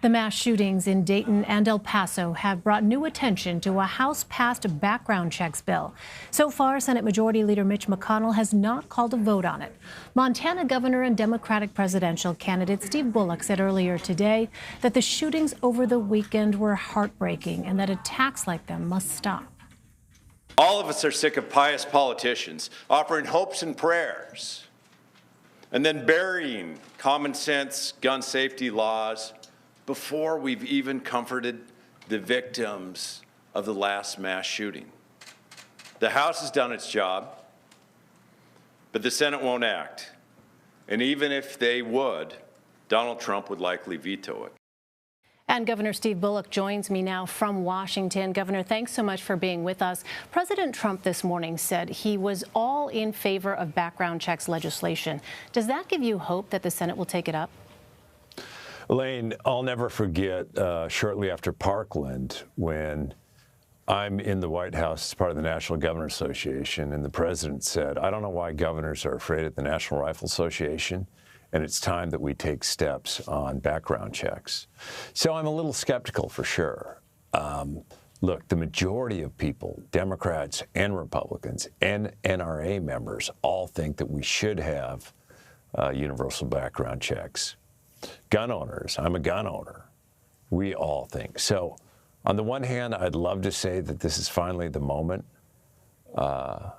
The mass shootings in Dayton and El Paso have brought new attention to a House-passed background checks bill. So far, Senate Majority Leader Mitch McConnell has not called a vote on it. Montana governor and Democratic presidential candidate Steve Bullock said earlier today that the shootings over the weekend were heartbreaking and that attacks like them must stop. All of us are sick of pious politicians offering hopes and prayers and then burying common sense gun safety laws before we've even comforted the victims of the last mass shooting. The House has done its job, but the Senate won't act. And even if they would, Donald Trump would likely veto it. And Governor Steve Bullock joins me now from Washington. Governor, thanks so much for being with us. President Trump this morning said he was all in favor of background checks legislation. Does that give you hope that the Senate will take it up? Elaine, I'll never forget shortly after Parkland when I'm in the White House as part of the National Governors Association, and the president said, I don't know why governors are afraid of the National Rifle Association, and it's time that we take steps on background checks. So I'm a little skeptical for sure. Look, the majority of people, Democrats and Republicans and NRA members, all think that we should have universal background checks. Gun owners, I'm a gun owner. We all think. So on the one hand, I'd love to say that this is finally the moment. And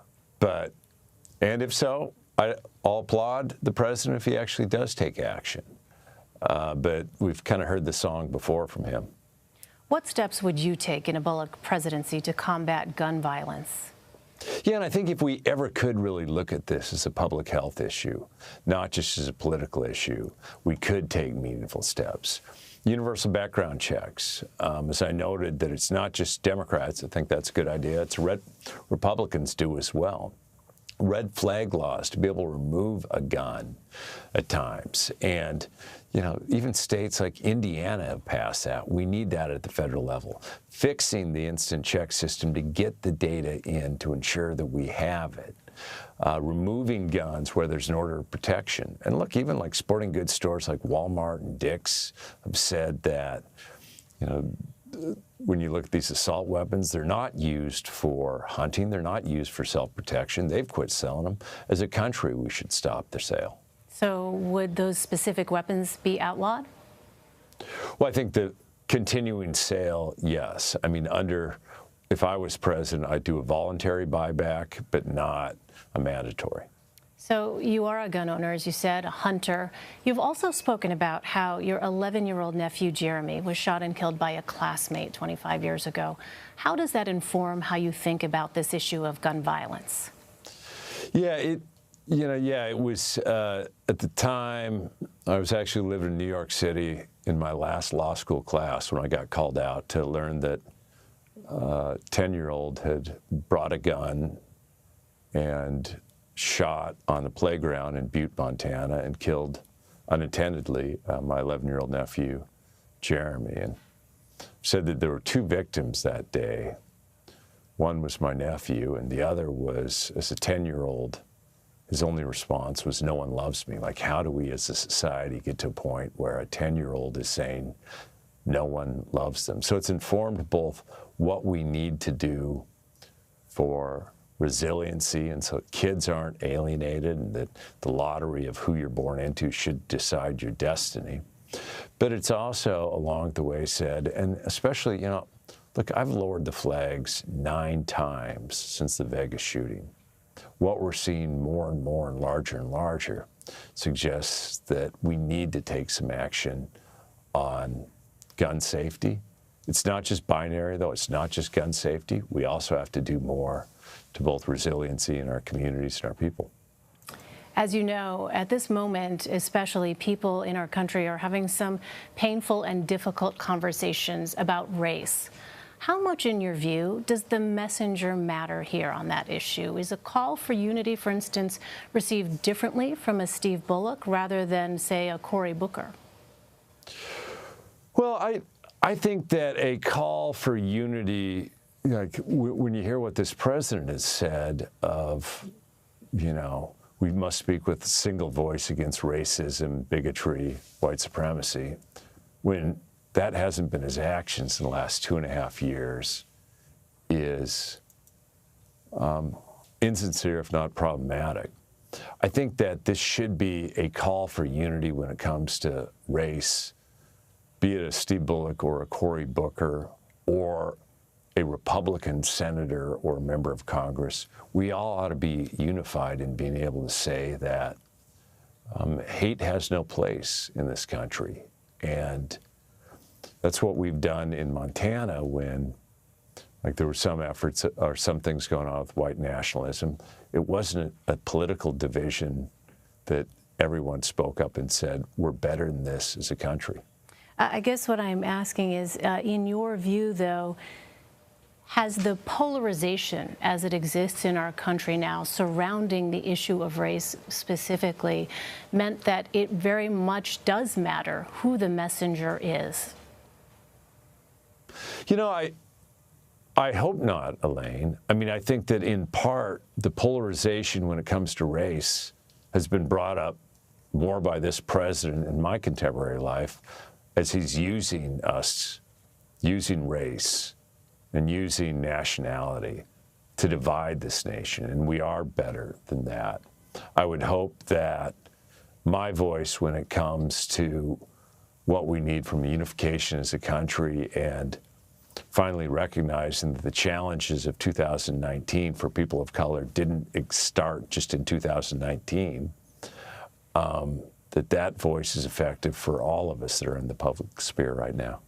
if so, I'll applaud the president if he actually does take action. But we've kind of heard the song before from him. What steps would you take in a Bullock presidency to combat gun violence? Yeah, and I think if we ever could really look at this as a public health issue, not just as a political issue, we could take meaningful steps. Universal background checks, as I noted, that it's not just Democrats. I think that's a good idea. It's Republicans do as well. Red flag laws to be able to remove a gun at times. And, you know, even states like Indiana have passed that. We need that at the federal level. Fixing the instant check system to get the data in to ensure that we have it. Removing guns where there's an order of protection. And look, even like sporting goods stores like Walmart and Dick's have said that, you know, when you look at these assault weapons, they're not used for hunting. They're not used for self-protection. They've quit selling them. As a country, we should stop their sale. So would those specific weapons be outlawed? Well, I think the continuing sale, yes. I mean, if I was president, I'd do a voluntary buyback, but not a mandatory. So you are a gun owner, as you said, a hunter. You've also spoken about how your 11-year-old nephew, Jeremy, was shot and killed by a classmate 25 years ago. How does that inform how you think about this issue of gun violence? Yeah, it was at the time, I was actually living in New York City in my last law school class when I got called out to learn that a 10-year-old had brought a gun and shot on the playground in Butte, Montana, and killed unintendedly my 11-year-old nephew, Jeremy, and said that there were two victims that day. One was my nephew, and the other was, as a 10-year-old, his only response was, no one loves me. Like, how do we as a society get to a point where a 10-year-old is saying no one loves them? So it's informed both what we need to do for resiliency, and so kids aren't alienated, and that the lottery of who you're born into should decide your destiny. But it's also along the way said, and especially, you know, look, I've lowered the flags 9 times since the Vegas shooting. What we're seeing more and more and larger suggests that we need to take some action on gun safety. It's not just binary, though. It's not just gun safety. We also have to do more to both resiliency in our communities and our people. As you know, at this moment, especially, people in our country are having some painful and difficult conversations about race. How much, in your view, does the messenger matter here on that issue? Is a call for unity, for instance, received differently from a Steve Bullock rather than, say, a Cory Booker? Well, I think that a call for unity, like when you hear what this president has said of, you know, we must speak with a single voice against racism, bigotry, white supremacy, when that hasn't been his actions in the last 2.5 years is insincere, if not problematic. I think that this should be a call for unity when it comes to race, be it a Steve Bullock or a Cory Booker or a Republican senator or a member of Congress. We all ought to be unified in being able to say that hate has no place in this country. And that's what we've done in Montana when, like, there were some efforts or some things going on with white nationalism. It wasn't a political division that everyone spoke up and said, we're better than this as a country. I guess what I'm asking is, in your view, though, has the polarization as it exists in our country now surrounding the issue of race specifically meant that it very much does matter who the messenger is? You know, I hope not, Elaine. I mean, I think that in part, the polarization when it comes to race has been brought up more by this president in my contemporary life as he's using race and using nationality to divide this nation, and we are better than that. I would hope that my voice when it comes to what we need from unification as a country and finally recognizing that the challenges of 2019 for people of color didn't start just in 2019, that voice is effective for all of us that are in the public sphere right now.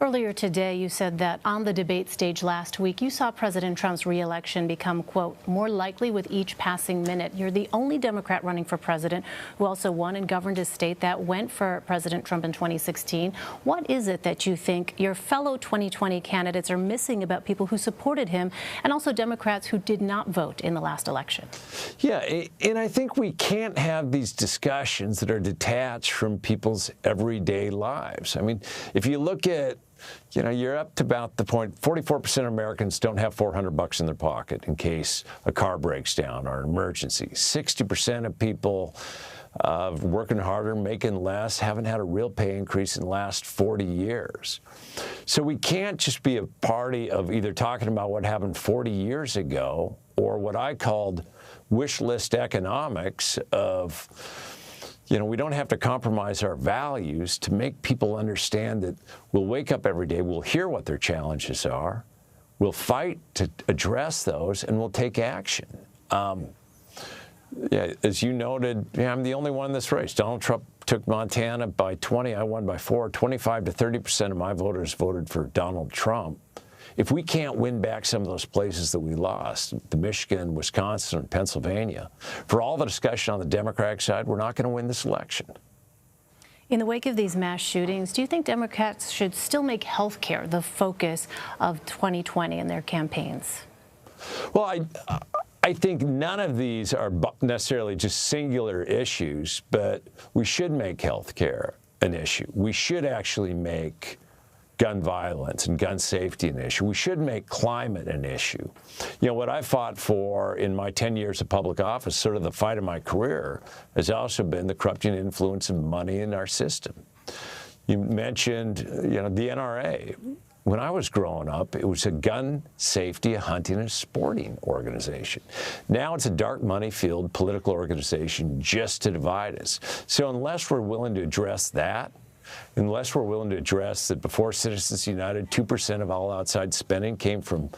Earlier today, you said that on the debate stage last week, you saw President Trump's reelection become, quote, more likely with each passing minute. You're the only Democrat running for president who also won and governed a state that went for President Trump in 2016. What is it that you think your fellow 2020 candidates are missing about people who supported him and also Democrats who did not vote in the last election? Yeah, and I think we can't have these discussions that are detached from people's everyday lives. I mean, if you look at, you know, you're up to about the point 44% of Americans don't have $400 in their pocket in case a car breaks down or an emergency. 60% of people working harder, making less, haven't had a real pay increase in the last 40 years. So we can't just be a party of either talking about what happened 40 years ago or what I called wish list economics of, you know, we don't have to compromise our values to make people understand that we'll wake up every day, we'll hear what their challenges are, we'll fight to address those, and we'll take action. Yeah, as you noted, I'm the only one in this race. Donald Trump took Montana by 20, I won by 4. 25 to 30% of my voters voted for Donald Trump. If we can't win back some of those places that we lost, the Michigan, Wisconsin, and Pennsylvania, for all the discussion on the Democratic side, we're not going to win this election. In the wake of these mass shootings, do you think Democrats should still make health care the focus of 2020 in their campaigns? Well, I think none of these are necessarily just singular issues, but we should make health care an issue. We should actually make gun violence and gun safety an issue. We should make climate an issue. You know, what I fought for in my 10 years of public office, sort of the fight of my career, has also been the corrupting influence of money in our system. You mentioned, you know, the NRA. When I was growing up, it was a gun safety, a hunting, and sporting organization. Now it's a dark money-filled political organization just to divide us. So unless we're willing to address that, unless we're willing to address that before Citizens United, 2% of all outside spending came from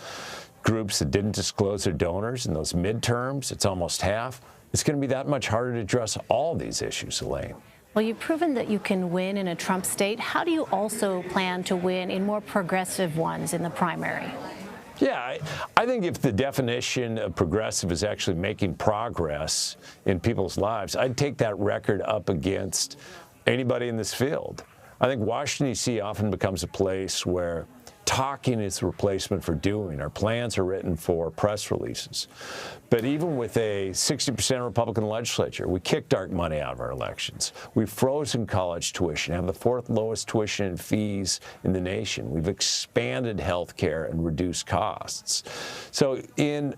groups that didn't disclose their donors. In those midterms, it's almost half. It's going to be that much harder to address all these issues, Elaine. Well, you've proven that you can win in a Trump state. How do you also plan to win in more progressive ones in the primary? Yeah, I think if the definition of progressive is actually making progress in people's lives, I'd take that record up against anybody in this field. I think Washington, D.C. often becomes a place where talking is the replacement for doing. Our plans are written for press releases. But even with a 60% Republican legislature, we kick dark money out of our elections. We've frozen college tuition, have the 4th lowest tuition and fees in the nation. We've expanded health care and reduced costs. So in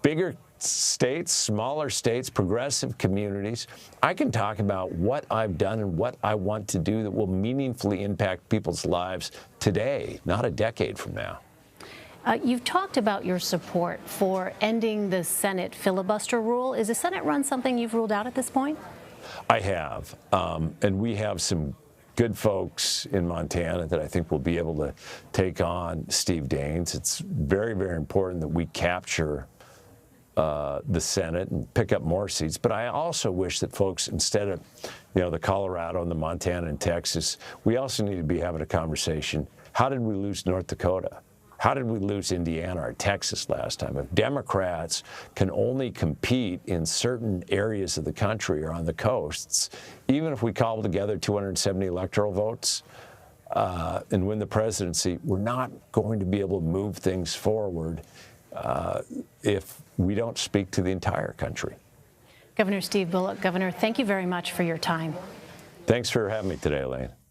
bigger states, smaller states, progressive communities. I can talk about what I've done and what I want to do that will meaningfully impact people's lives today, not a decade from now. You've talked about your support for ending the Senate filibuster rule. Is the Senate run something you've ruled out at this point? I have, and we have some good folks in Montana that I think will be able to take on Steve Daines. It's very, very important that we capture the Senate and pick up more seats. But I also wish that folks, instead of, the Colorado and the Montana and Texas, we also need to be having a conversation. How did we lose North Dakota? How did we lose Indiana or Texas last time? If Democrats can only compete in certain areas of the country or on the coasts, even if we cobble together 270 electoral votes and win the presidency, we're not going to be able to move things forward if we don't speak to the entire country. Governor Steve Bullock, Governor, thank you very much for your time. Thanks for having me today, Elaine.